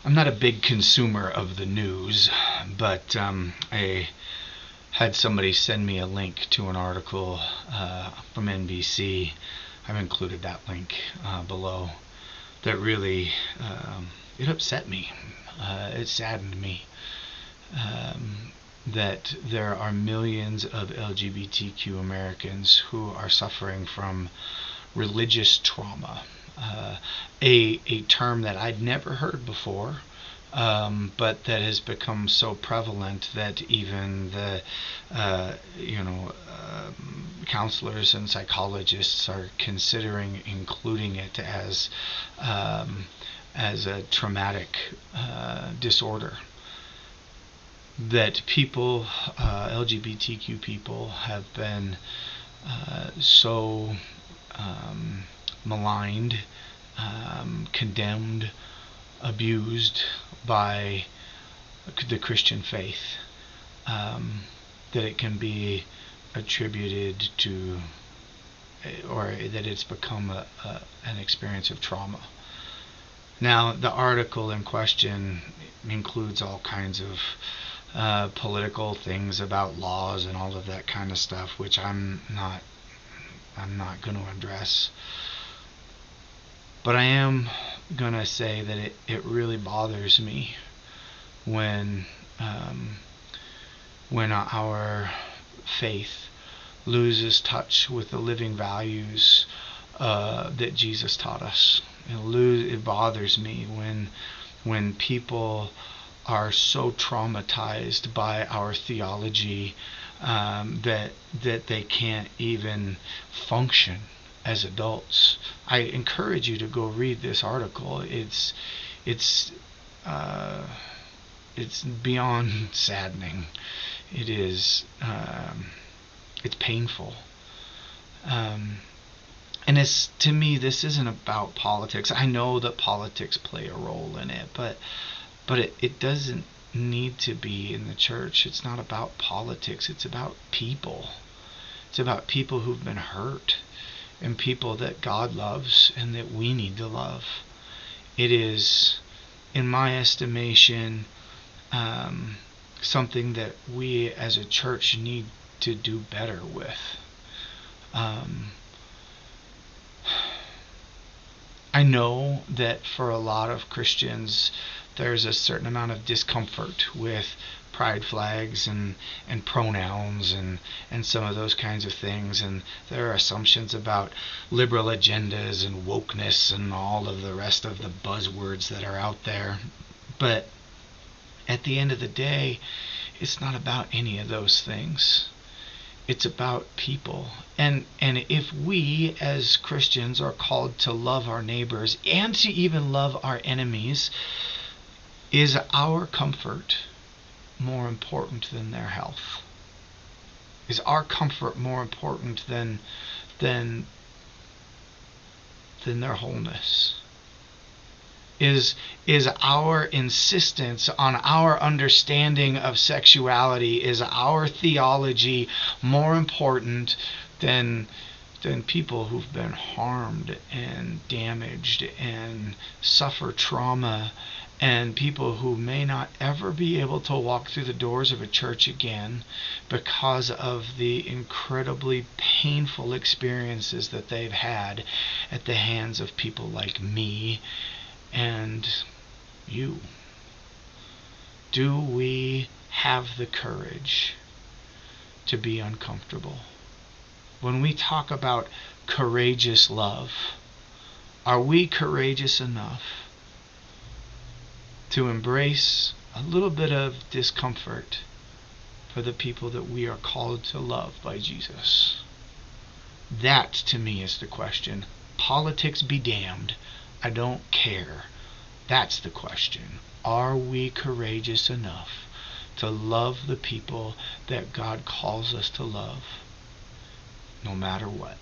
I'm not a big consumer of the news, but I had somebody send me a link to an article from NBC. I've included that link below. That really it upset me. It saddened me that there are millions of LGBTQ Americans who are suffering from religious trauma. A term that I'd never heard before, but that has become so prevalent that even the counselors and psychologists are considering including it as a traumatic disorder. That people, LGBTQ people, have been so maligned, condemned, abused by the Christian faith, that it can be attributed to, or that it's become an experience of trauma. Now, the article in question includes all kinds of political things about laws and all of that kind of stuff, which I'm not going to address. But I am going to say that it really bothers me when our faith loses touch with the living values that Jesus taught us. It bothers me when people are so traumatized by our theology that they can't even function as adults. I encourage you to go read this article. It's beyond saddening. It is. It's painful. And to me, this isn't about politics. I know that politics play a role in it, but it doesn't need to be in the church. It's not about politics. It's about people. It's about people who've been hurt and people that God loves and that we need to love. It is, in my estimation, something that we as a church need to do better with. I know that for a lot of Christians, there's a certain amount of discomfort with pride flags and pronouns and some of those kinds of things, and there are assumptions about liberal agendas and wokeness and all of the rest of the buzzwords that are out there. But at the end of the day, it's not about any of those things. It's about people. And if we as Christians are called to love our neighbors and to even love our enemies, is our comfort more important than their health? Is our comfort more important than their wholeness? Is our insistence on our understanding of sexuality, is our theology more important than people who've been harmed and damaged and suffer trauma, and people who may not ever be able to walk through the doors of a church again because of the incredibly painful experiences that they've had at the hands of people like me and you? Do we have the courage to be uncomfortable? When we talk about courageous love, are we courageous enough to embrace a little bit of discomfort for the people that we are called to love by Jesus? That, to me, is the question. Politics be damned. I don't care. That's the question. Are we courageous enough to love the people that God calls us to love, no matter what?